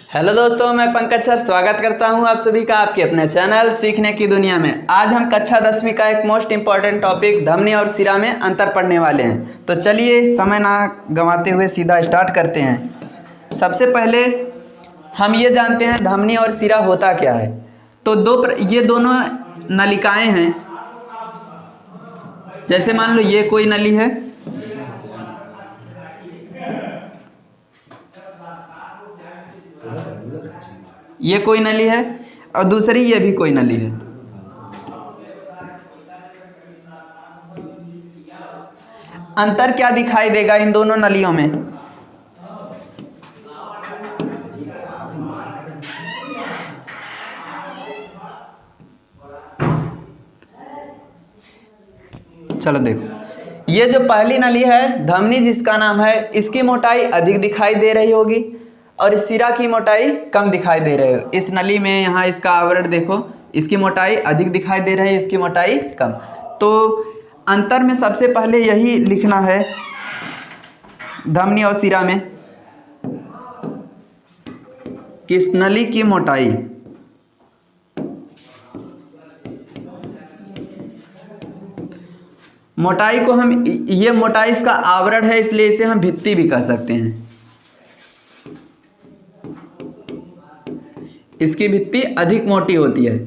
Hello दोस्तों, मैं Pankaj sir स्वागत करता हूं आप सभी का आपके अपने चैनल सीखने की दुनिया में। आज हम कक्षा 10वीं का एक मोस्ट इम्पॉर्टेंट टॉपिक धमनी और सिरा में अंतर पढ़ने वाले हैं। तो चलिए समय ना गंवाते हुए सीधा स्टार्ट करते हैं। सबसे पहले हम ये जानते हैं धमनी और सिरा होता क्या है। तो ये दोनों नलिकाएं हैं। जैसे मान लो ये कोई नली है, ये कोई नली है और दूसरी ये भी कोई नली है। अंतर क्या दिखाई देगा इन दोनों नलियों में? चलो देखो, ये जो पहली नली है धमनी जिसका नाम है, इसकी मोटाई अधिक दिखाई दे रही होगी और इस सिरा की मोटाई कम दिखाई दे रही है। इस नली में यहाँ इसका आवरण देखो, इसकी मोटाई अधिक दिखाई दे रही है, इसकी मोटाई कम। तो अंतर में सबसे पहले यही लिखना है धमनी और सिरा में कि इस नली की मोटाई को हम, ये मोटाई इसका आवरण है इसलिए इसे हम भित्ति भी कह सकते हैं। इसकी भित्ति अधिक मोटी होती है,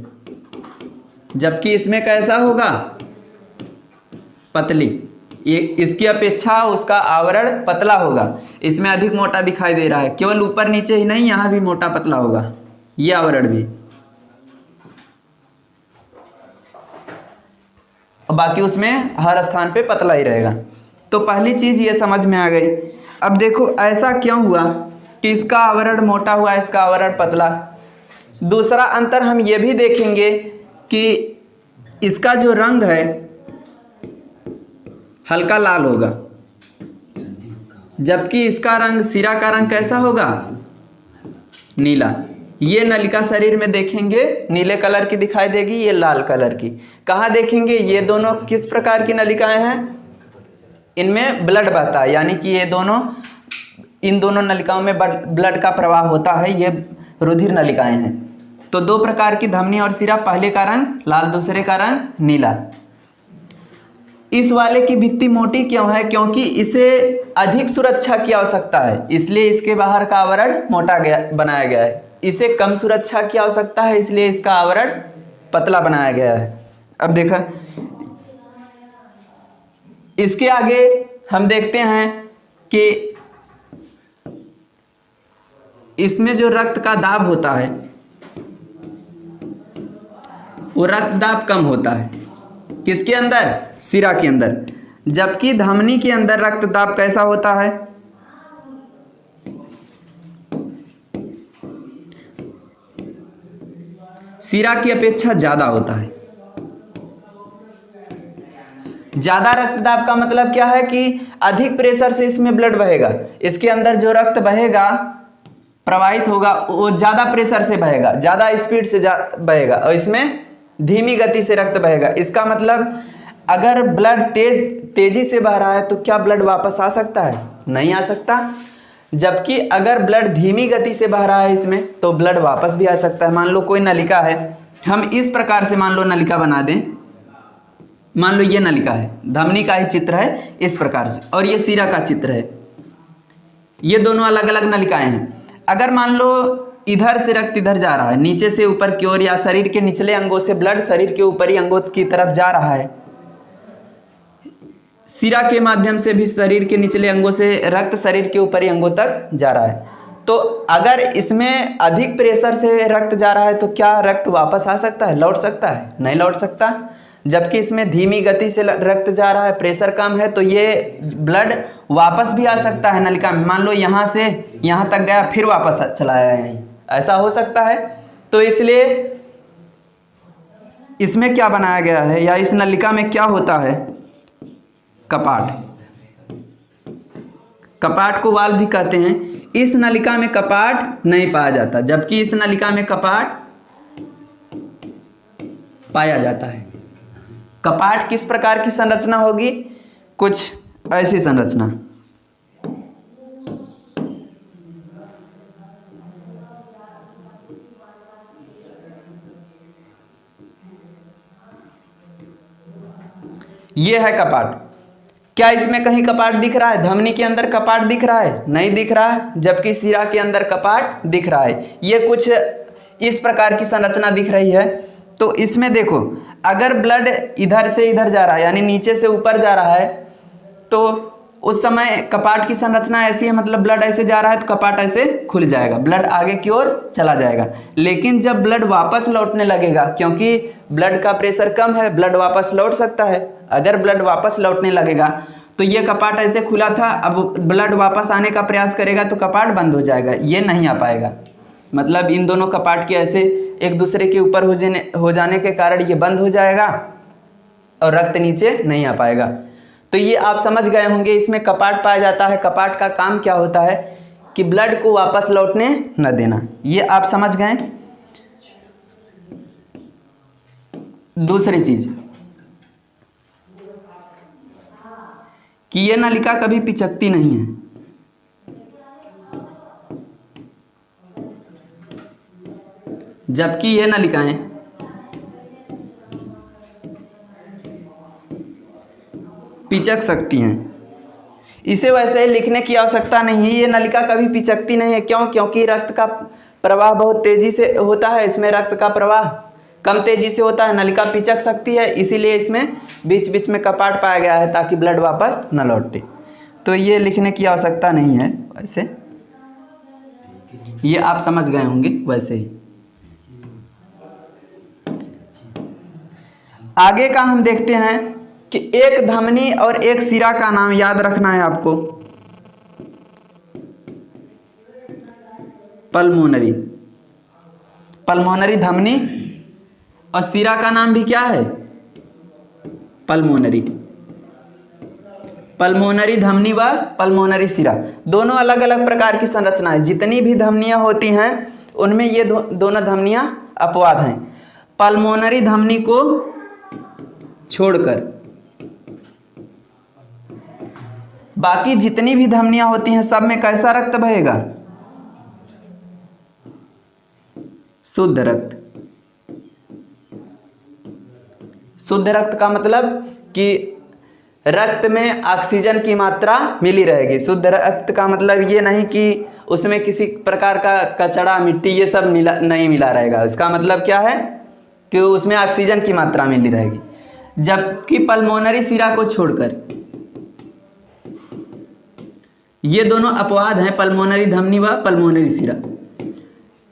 जबकि इसमें कैसा होगा? पतली। ये इसकी अपेक्षा उसका आवरण पतला होगा। इसमें अधिक मोटा दिखाई दे रहा है, केवल ऊपर नीचे ही नहीं, यहां भी मोटा पतला होगा ये आवरण भी, और बाकी उसमें हर स्थान पे पतला ही रहेगा। तो पहली चीज ये समझ में आ गई। अब देखो ऐसा क्यों हुआ कि इसका आवरण मोटा हुआ, इसका आवरण पतला। दूसरा अंतर हम ये भी देखेंगे कि इसका जो रंग है हल्का लाल होगा, जबकि इसका रंग, सिरा का रंग कैसा होगा? नीला। ये नलिका शरीर में देखेंगे नीले कलर की दिखाई देगी, ये लाल कलर की। कहाँ देखेंगे? ये दोनों किस प्रकार की नलिकाएं हैं? इनमें ब्लड बहता है, यानी कि ये दोनों, इन दोनों नलिकाओं में ब्लड का प्रवाह होता है, ये रुधिर नलिकाएं हैं। तो दो प्रकार की धमनी और सिरा, पहले का रंग लाल, दूसरे का रंग नीला। इस वाले की भित्ति मोटी क्यों है? क्योंकि इसे अधिक सुरक्षा की आवश्यकता है, इसलिए इसके बाहर का आवरण मोटा बनाया गया है। इसे कम सुरक्षा की आवश्यकता है, इसलिए इसका आवरण पतला बनाया गया है। अब देखा, इसके आगे हम देखते हैं कि इसमें जो रक्त का दाब होता है वो रक्त दाब कम होता है। किसके अंदर? सिरा के अंदर। जबकि धमनी के अंदर रक्त दाब कैसा होता है? सिरा की अपेक्षा ज्यादा होता है। ज्यादा रक्तदाब का मतलब क्या है कि अधिक प्रेशर से इसमें ब्लड बहेगा। इसके अंदर जो रक्त बहेगा, प्रवाहित होगा, वो ज्यादा प्रेशर से बहेगा, ज्यादा स्पीड से बहेगा, और इसमें धीमी गति से रक्त बहेगा। इसका मतलब अगर ब्लड तेजी से बह रहा है तो क्या ब्लड वापस आ सकता है? नहीं आ सकता। जबकि अगर ब्लड धीमी गति से बह रहा है इसमें तो ब्लड वापस भी आ सकता है। मान लो कोई नलिका है, हम इस प्रकार से मान लो नलिका बना दें। मान लो ये नलिका है, धमनी का ही चित्र है इस प्रकार से, और ये सिरा का चित्र है। ये दोनों अलग अलग नलिकाएं हैं। अगर मान लो इधर से रक्त इधर जा रहा है, नीचे से ऊपर की ओर, या शरीर के निचले अंगों से ब्लड शरीर के ऊपरी अंगों की तरफ जा रहा है, सिरा के माध्यम से भी शरीर के निचले अंगों से रक्त शरीर के ऊपरी अंगों तक जा रहा है। तो अगर इसमें अधिक प्रेशर से रक्त जा रहा है तो क्या रक्त वापस आ सकता है, लौट सकता है? नहीं लौट सकता। जबकि इसमें धीमी गति से रक्त जा रहा है, प्रेशर कम है, तो ये ब्लड वापस भी आ सकता है नलिका में। मान लो यहाँ से यहाँ तक गया, फिर वापस चला आया यहीं, ऐसा हो सकता है। तो इसलिए इसमें क्या बनाया गया है, या इस नलिका में क्या होता है? कपाट। कपाट को वाल्व भी कहते हैं। इस नलिका में कपाट नहीं पाया जाता, जबकि इस नलिका में कपाट पाया जाता है। कपाट किस प्रकार की संरचना होगी? कुछ ऐसी संरचना। ये है कपाट। क्या इसमें कहीं कपाट दिख रहा है? धमनी के अंदर कपाट दिख रहा है? नहीं दिख रहा है, जबकि सिरा के अंदर कपाट दिख रहा है। ये कुछ इस प्रकार की संरचना दिख रही है। तो इसमें देखो, अगर ब्लड इधर से इधर जा रहा है, यानी नीचे से ऊपर जा रहा है, तो उस समय कपाट की संरचना ऐसी है, मतलब ब्लड ऐसे जा रहा है तो कपाट ऐसे खुल जाएगा, ब्लड आगे की ओर चला जाएगा। लेकिन जब ब्लड वापस लौटने लगेगा, क्योंकि ब्लड का प्रेशर कम है, ब्लड वापस लौट सकता है। अगर ब्लड वापस लौटने लगेगा तो ये कपाट ऐसे खुला था, अब ब्लड वापस आने का प्रयास करेगा तो कपाट बंद हो जाएगा, ये नहीं आ पाएगा। मतलब इन दोनों कपाट के ऐसे एक दूसरे के ऊपर हो जाने के कारण ये बंद हो जाएगा और रक्त नीचे नहीं आ पाएगा। तो ये आप समझ गए होंगे, इसमें कपाट पाया जाता है। कपाट का काम क्या होता है कि ब्लड को वापस लौटने न देना, ये आप समझ गए। दूसरी चीज कि ये नलिका कभी पिचकती नहीं है। जबकि ये नलिकाएं पिचक सकती हैं। इसे वैसे लिखने की आवश्यकता नहीं है, ये नलिका कभी पिचकती नहीं है। क्यों? क्योंकि रक्त का प्रवाह बहुत तेजी से होता है, इसमें रक्त का प्रवाह कम तेजी से होता है, नलिका पिचक सकती है, इसीलिए इसमें बीच बीच में कपाट पाया गया है ताकि ब्लड वापस न लौटे। तो ये लिखने की आवश्यकता नहीं है, वैसे ये आप समझ गए होंगे वैसे ही। आगे का हम देखते हैं कि एक धमनी और एक सिरा का नाम याद रखना है आपको। पल्मोनरी, पल्मोनरी धमनी, और सिरा का नाम भी क्या है? पल्मोनरी। पल्मोनरी धमनी व पल्मोनरी सिरा, दोनों अलग अलग प्रकार की संरचना है। जितनी भी धमनियां होती हैं उनमें ये दोनों धमनियां अपवाद हैं। पल्मोनरी धमनी को छोड़कर बाकी जितनी भी धमनियां होती हैं सब में कैसा रक्त बहेगा? शुद्ध रक्त। शुद्ध रक्त का मतलब कि रक्त में ऑक्सीजन की मात्रा मिली रहेगी। शुद्ध रक्त का मतलब ये नहीं कि उसमें किसी प्रकार का कचरा, मिट्टी, ये सब नहीं मिला रहेगा। इसका मतलब क्या है कि उसमें ऑक्सीजन की मात्रा मिली रहेगी। जबकि पल्मोनरी सिरा को छोड़कर, ये दोनों अपवाद हैं, पल्मोनरी धमनी व पल्मोनरी सिरा।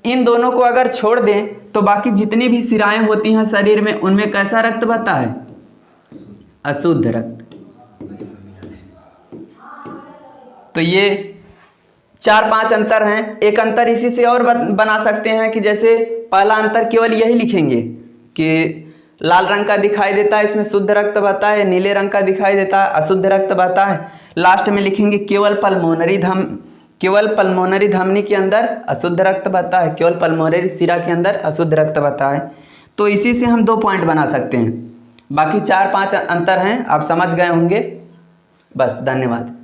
इन दोनों को अगर छोड़ दें तो बाकी जितनी भी सिराएं होती हैं शरीर में, उनमें कैसा रक्त बहता है? अशुद्ध रक्त। तो ये 4-5 अंतर हैं। एक अंतर इसी से और बना सकते हैं कि जैसे पहला अंतर केवल यही लिखेंगे कि लाल रंग का दिखाई देता है, इसमें शुद्ध रक्त बहता है, नीले रंग का दिखाई देता है, अशुद्ध रक्त बहता है। लास्ट में लिखेंगे केवल पल्मोनरी धमनी के अंदर अशुद्ध रक्त बहता है, केवल पल्मोनरी सिरा के अंदर अशुद्ध रक्त बहता है। तो इसी से हम 2 पॉइंट बना सकते हैं। बाकी 4-5 अंतर हैं, आप समझ गए होंगे। बस, धन्यवाद।